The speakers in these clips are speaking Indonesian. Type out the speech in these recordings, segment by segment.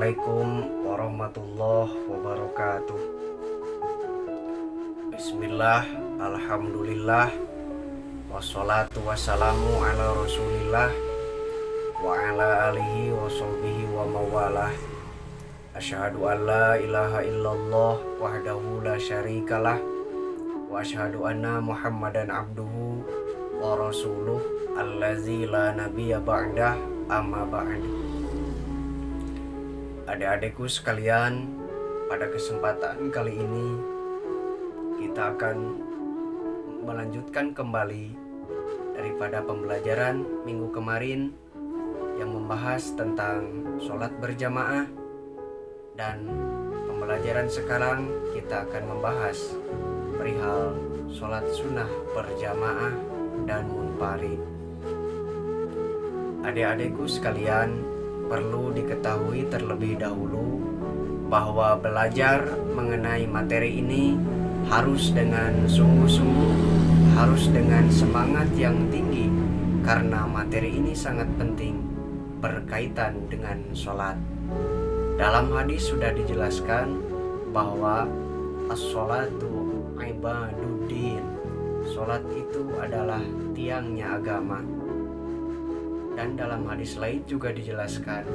Assalamualaikum warahmatullahi wabarakatuh. Bismillah, alhamdulillah, wassalatu wassalamu ala rasulillah wa ala alihi wa sahbihi wa mawalah. Asyhadu an la ilaha illallah wahdahu la syarikalah wa asyhadu anna muhammadan abduhu wa rasuluh allazi la nabiyya ba'dah amma ba'd. Adik-adikku sekalian, pada kesempatan kali ini kita akan melanjutkan kembali daripada pembelajaran minggu kemarin yang membahas tentang sholat berjamaah, dan pembelajaran sekarang kita akan membahas perihal sholat sunnah berjamaah dan munfarid. Adik-adikku sekalian, perlu diketahui terlebih dahulu bahwa belajar mengenai materi ini harus dengan sungguh-sungguh, harus dengan semangat yang tinggi, karena materi ini sangat penting berkaitan dengan sholat. Dalam hadis sudah dijelaskan bahwa as-sholatu ibaduddin, sholat itu adalah tiangnya agama. Dan dalam hadis lain juga dijelaskan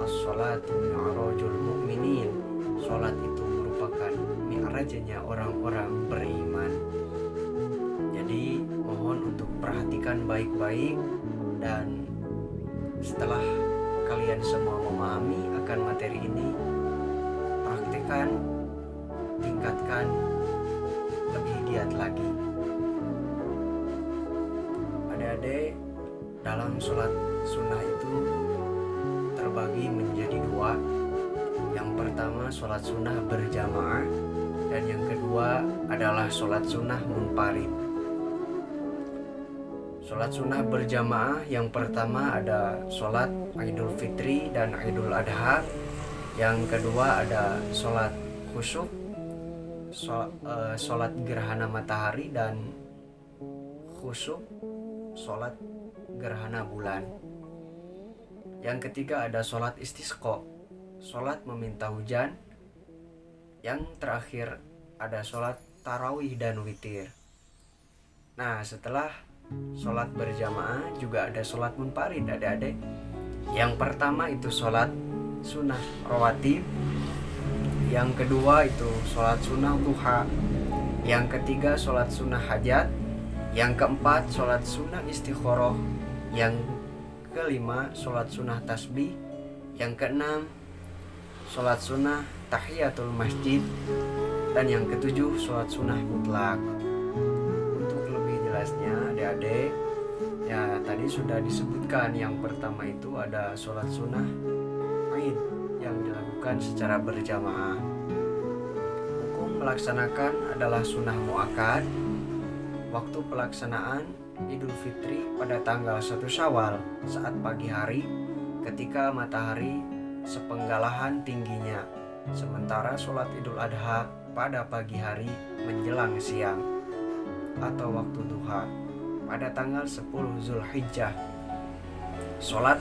as-sholatu mi'rajul mu'minin, sholat itu merupakan mi'rajnya orang-orang beriman. Jadi mohon untuk perhatikan baik-baik, dan setelah kalian semua memahami akan materi ini, praktekkan, tingkatkan lebih giat lagi. Adik-adik, dalam sholat sunnah itu terbagi menjadi dua. Yang pertama sholat sunnah berjamaah, dan yang kedua adalah sholat sunnah munfarid. Sholat sunnah berjamaah yang pertama ada sholat Idul Fitri dan Idul Adha. Yang kedua ada sholat khusyuk, sholat gerhana matahari, dan khusyuk sholat gerhana bulan. Yang ketiga ada sholat istisqa, sholat meminta hujan. Yang terakhir ada sholat tarawih dan witir. Nah, setelah sholat berjamaah juga ada sholat munfarid, adik-adik. Yang pertama itu sholat sunnah rawatib, yang kedua itu sholat sunnah duha, yang ketiga sholat sunnah hajat, yang keempat sholat sunnah istikharah, yang kelima sholat sunnah tasbih, yang keenam sholat sunnah tahiyatul masjid, dan yang ketujuh sholat sunnah mutlak. Untuk lebih jelasnya adik-adik, ya tadi sudah disebutkan, yang pertama itu ada sholat sunnah Id yang dilakukan secara berjamaah. Hukum melaksanakan adalah sunnah muakkad. Waktu pelaksanaan Idul Fitri pada tanggal 1 Syawal saat pagi hari ketika matahari sepenggalahan tingginya, sementara sholat Idul Adha pada pagi hari menjelang siang atau waktu duha pada tanggal 10 Zulhijjah. Sholat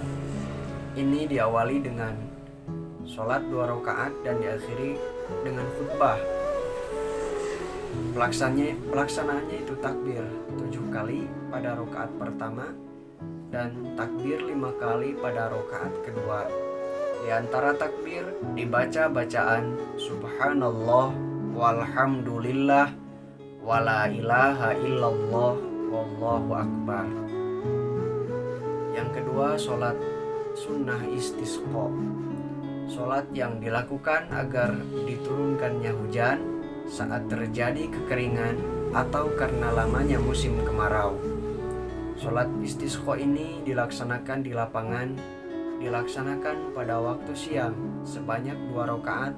ini diawali dengan sholat 2 rakaat dan diakhiri dengan khutbah. Pelaksanaannya itu takbir 7 kali pada rakaat pertama dan takbir 5 kali pada rakaat kedua. Di antara takbir dibaca bacaan subhanallah walhamdulillah wala ilaha illallah wallahu akbar. Yang kedua sholat sunnah istisqa, sholat yang dilakukan agar diturunkannya hujan saat terjadi kekeringan atau karena lamanya musim kemarau. Sholat istisqa ini dilaksanakan di lapangan, dilaksanakan pada waktu siang sebanyak 2 rakaat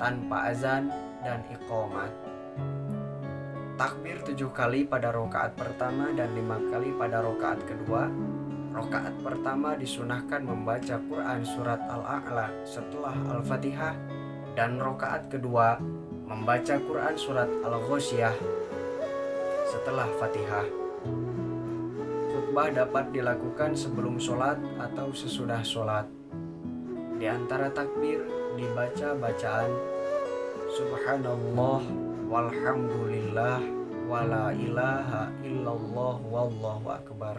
tanpa azan dan iqamah. Takbir 7 kali pada rakaat pertama dan 5 kali pada rakaat kedua. Rakaat pertama disunahkan membaca Quran surat Al-A'la setelah Al-Fatihah, dan rakaat kedua membaca Quran surat Al-Ghasyiyah setelah Fatihah. Khutbah dapat dilakukan sebelum sholat atau sesudah sholat. Di antara takbir dibaca bacaan Subhanallah walhamdulillah wala ilaha illallah wallahu akbar.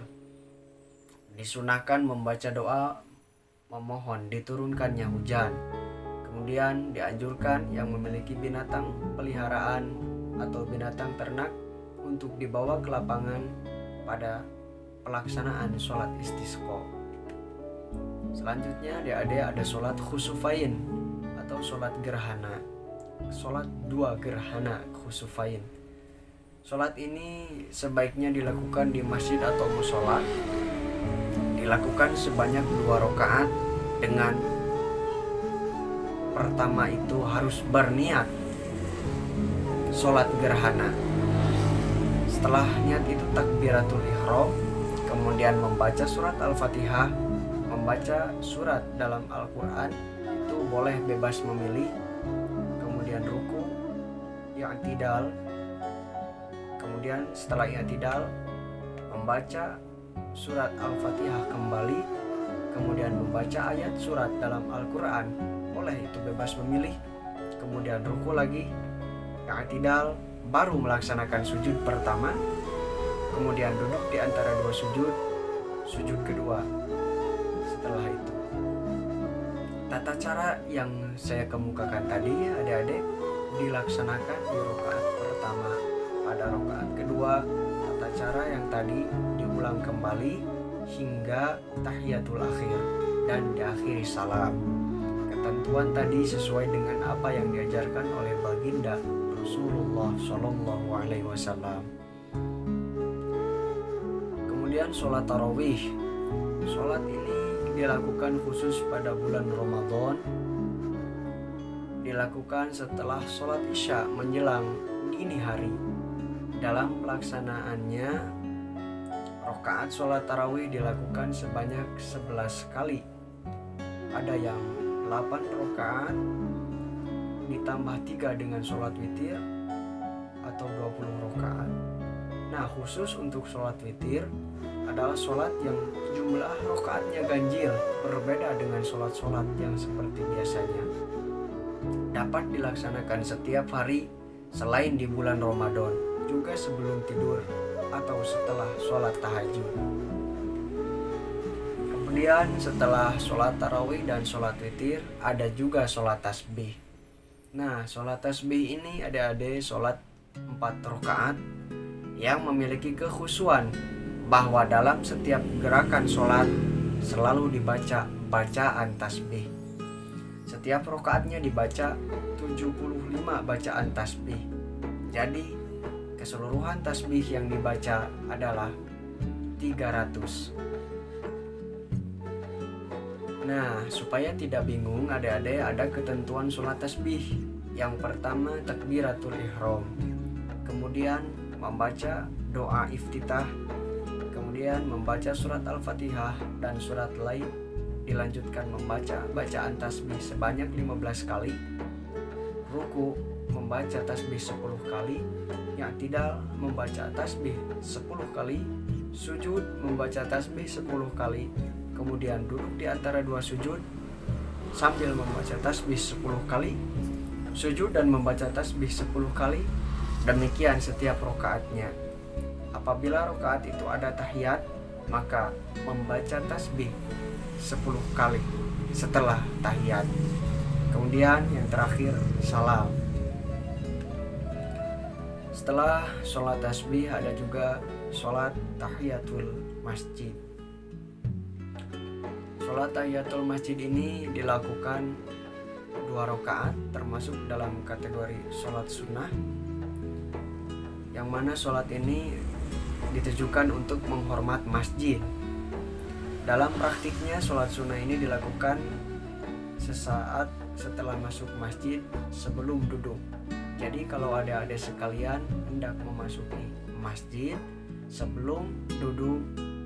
Disunahkan membaca doa memohon diturunkannya hujan. Kemudian dianjurkan yang memiliki binatang peliharaan atau binatang ternak untuk dibawa ke lapangan pada pelaksanaan sholat istisqa. Selanjutnya adik-adik ada sholat khusufain atau sholat gerhana. Sholat 2 gerhana khusufain. Sholat ini sebaiknya dilakukan di masjid atau musola. Dilakukan sebanyak 2 rakaat dengan pertama itu harus berniat sholat gerhana. Setelah niat itu takbiratul ihram, kemudian membaca surat Al-Fatihah, membaca surat dalam Al-Quran itu boleh bebas memilih, kemudian ruku, i'tidal, kemudian setelah i'tidal membaca surat Al-Fatihah kembali, kemudian membaca ayat surat dalam Al-Quran, boleh itu bebas memilih, kemudian ruku lagi, i'tidal, baru melaksanakan sujud pertama, kemudian duduk di antara 2 sujud, sujud kedua. Setelah itu tata cara yang saya kemukakan tadi adik-adik dilaksanakan di rakaat pertama. Pada rakaat kedua tata cara yang tadi diulang kembali hingga tahiyatul akhir dan diakhiri salam. Ketentuan tadi sesuai dengan apa yang diajarkan oleh baginda Rasulullah Shallallahu Alaihi Wasallam. Kemudian sholat tarawih. Sholat ini dilakukan khusus pada bulan Ramadan. Dilakukan setelah sholat isya menjelang dini hari. Dalam pelaksanaannya, rakaat sholat tarawih dilakukan sebanyak 11 kali. Ada yang 8 rakaat ditambah 3 dengan sholat witir atau 20 rakaat. Nah, khusus untuk sholat witir adalah sholat yang jumlah rakaatnya ganjil, berbeda dengan sholat-sholat yang seperti biasanya. Dapat dilaksanakan setiap hari selain di bulan Ramadan, juga sebelum tidur atau setelah sholat tahajud. Kemudian setelah sholat tarawih dan sholat witir ada juga sholat tasbih. Nah, sholat tasbih ini adik-adik sholat 4 rakaat yang memiliki kekhusyuan bahwa dalam setiap gerakan sholat selalu dibaca bacaan tasbih. Setiap rakaatnya dibaca 75 bacaan tasbih. Jadi keseluruhan tasbih yang dibaca adalah 300. Nah, supaya tidak bingung adik-adik ada ketentuan sholat tasbih. Yang pertama takbiratul ihram, kemudian membaca doa iftitah, kemudian membaca surat Al-Fatihah dan surat lain, dilanjutkan membaca bacaan tasbih sebanyak 15 kali, ruku membaca tasbih 10 kali, i'tidal membaca tasbih 10 kali, sujud membaca tasbih 10 kali, kemudian duduk di antara 2 sujud sambil membaca tasbih 10 kali, sujud dan membaca tasbih 10 kali. Demikian setiap rakaatnya. Apabila rakaat itu ada tahiyat, maka membaca tasbih 10 kali setelah tahiyat. Kemudian yang terakhir salam. Setelah sholat tasbih ada juga sholat tahiyatul masjid. Sholat tahiyatul masjid ini dilakukan 2 rakaat, termasuk dalam kategori sholat sunnah, yang mana sholat ini ditujukan untuk menghormat masjid. Dalam praktiknya sholat sunnah ini dilakukan sesaat setelah masuk masjid sebelum duduk. Jadi kalau adik-adik sekalian hendak memasuki masjid, sebelum duduk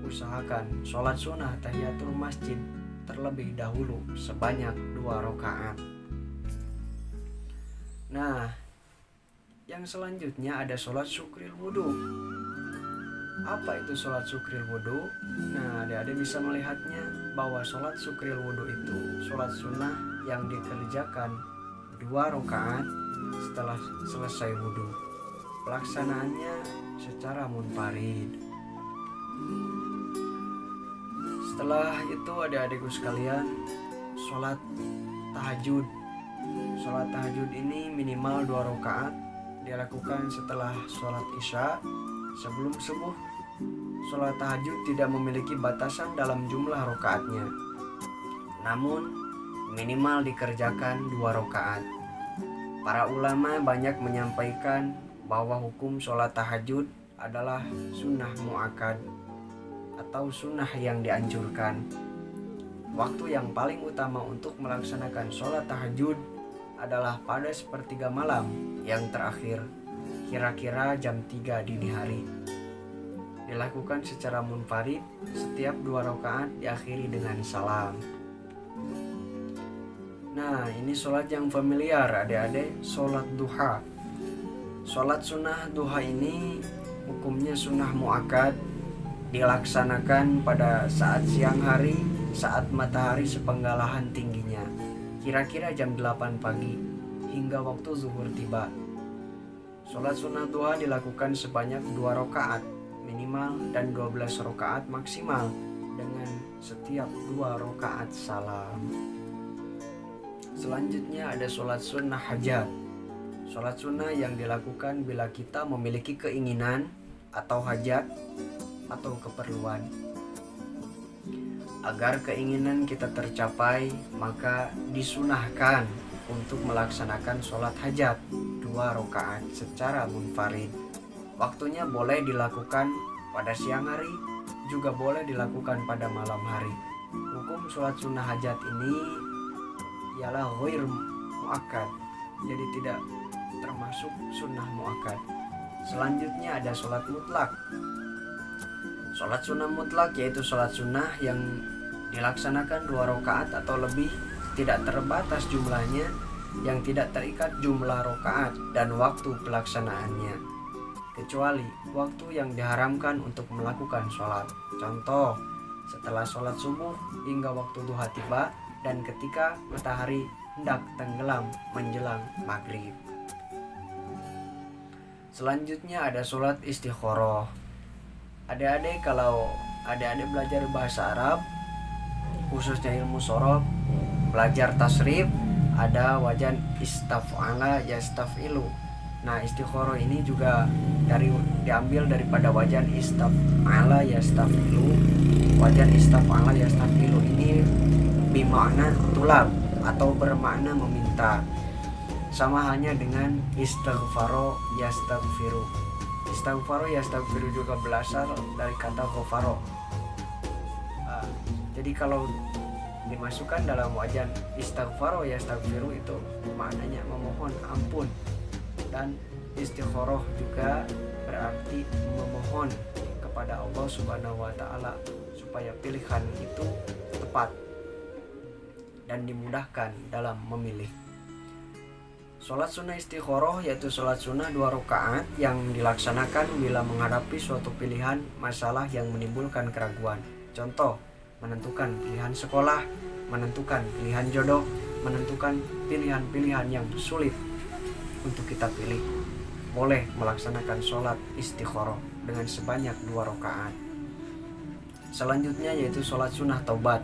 usahakan sholat sunnah tahiyatul masjid terlebih dahulu sebanyak 2 rakaat. Nah, yang selanjutnya ada sholat syukril wudhu. Apa itu sholat syukril wudhu? Nah, adik-adik bisa melihatnya bahwa sholat syukril wudhu itu sholat sunnah yang dikerjakan 2 rakaat setelah selesai wudhu. Pelaksanaannya secara munfarid. Setelah itu adik-adikku sekalian, sholat tahajud. Sholat tahajud ini minimal 2 rakaat dilakukan setelah sholat isya sebelum subuh. Sholat tahajud tidak memiliki batasan dalam jumlah rakaatnya, namun minimal dikerjakan 2 rakaat. Para ulama banyak menyampaikan bahwa hukum sholat tahajud adalah sunnah mu'akkad atau sunnah yang dianjurkan. Waktu yang paling utama untuk melaksanakan sholat tahajud adalah pada sepertiga malam yang terakhir, kira-kira jam 3 dini hari. Dilakukan secara munfarid, setiap 2 rakaat diakhiri dengan salam. Nah, ini sholat yang familiar adik-adik, sholat duha. Sholat sunnah duha ini hukumnya sunnah mu'akkad, dilaksanakan pada saat siang hari, saat matahari sepenggalahan tingginya, kira-kira jam 8 pagi hingga waktu zuhur tiba. Sholat sunnah duha dilakukan sebanyak 2 rakaat minimal dan 12 rakaat maksimal dengan setiap 2 rakaat salam. Selanjutnya ada sholat sunnah hajat. Sholat sunnah yang dilakukan bila kita memiliki keinginan atau hajat atau keperluan. Agar keinginan kita tercapai, maka disunahkan untuk melaksanakan sholat hajat 2 rakaat secara munfarid. Waktunya boleh dilakukan pada siang hari, juga boleh dilakukan pada malam hari. Hukum sholat sunnah hajat ini ialah ghair mu'akkad, jadi tidak termasuk sunnah mu'akkad. Selanjutnya ada sholat mutlak. Sholat sunnah mutlak yaitu sholat sunnah yang dilaksanakan 2 rakaat atau lebih, tidak terbatas jumlahnya, yang tidak terikat jumlah rakaat dan waktu pelaksanaannya, kecuali waktu yang diharamkan untuk melakukan sholat. Contoh, setelah sholat subuh hingga waktu duha tiba dan ketika matahari hendak tenggelam menjelang maghrib. Selanjutnya ada sholat istikharah. Adik-adik, kalau adik-adik belajar bahasa Arab, khususnya ilmu shorof, belajar tasrif, ada wajan istaf'ala yastaf'ilu. Nah, istikharah ini juga diambil daripada wajan istaf'ala yastaf'ilu. Wajan istaf'ala yastaf'ilu ini bermakna tulab atau bermakna meminta. Sama halnya dengan istighfaro yastaghfiru. Istighfaro yastaghfiru juga berasal dari kata ghafaro. Jadi kalau dimasukkan dalam wajan istighfaro yastaghfiru itu maknanya memohon ampun, dan istikharah juga berarti memohon kepada Allah Subhanahu wa taala supaya pilihan itu tepat dan dimudahkan dalam memilih. Sholat sunnah istikharah yaitu sholat sunnah 2 rakaat yang dilaksanakan bila menghadapi suatu pilihan masalah yang menimbulkan keraguan. Contoh, menentukan pilihan sekolah, menentukan pilihan jodoh, menentukan pilihan-pilihan yang sulit untuk kita pilih. Boleh melaksanakan sholat istikharah dengan sebanyak 2 rakaat. Selanjutnya yaitu sholat sunnah taubat.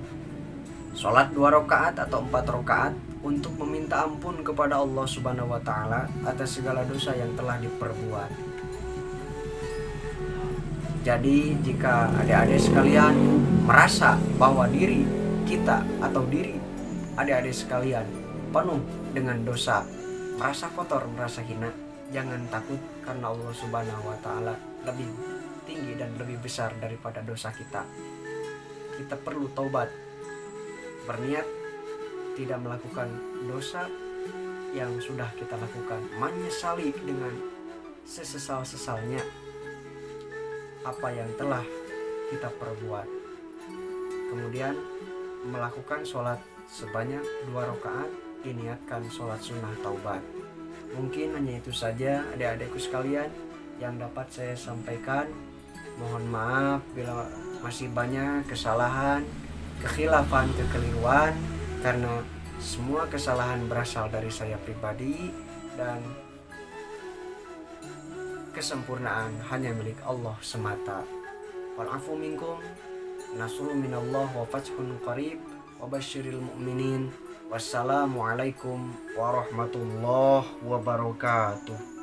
Sholat 2 rakaat atau 4 rakaat untuk meminta ampun kepada Allah Subhanahu wa taala atas segala dosa yang telah diperbuat. Jadi jika adik-adik sekalian merasa bahwa diri kita atau diri adik-adik sekalian penuh dengan dosa, merasa kotor, merasa hina, jangan takut, karena Allah Subhanahu wa taala lebih tinggi dan lebih besar daripada dosa kita. Kita perlu taubat, berniat tidak melakukan dosa yang sudah kita lakukan, menyesali dengan sesesal-sesalnya apa yang telah kita perbuat. Kemudian melakukan sholat sebanyak 2 rakaat, diniatkan sholat sunnah taubat. Mungkin hanya itu saja adik-adikku sekalian yang dapat saya sampaikan. Mohon maaf bila masih banyak kesalahan, kekhilafan, kekeliruan, karena semua kesalahan berasal dari saya pribadi dan kesempurnaan hanya milik Allah semata. Wal afu minkum, nasrun minallah wa fathun qarib, wa basyiril mu'minin. Wassalamualaikum warahmatullahi wabarakatuh.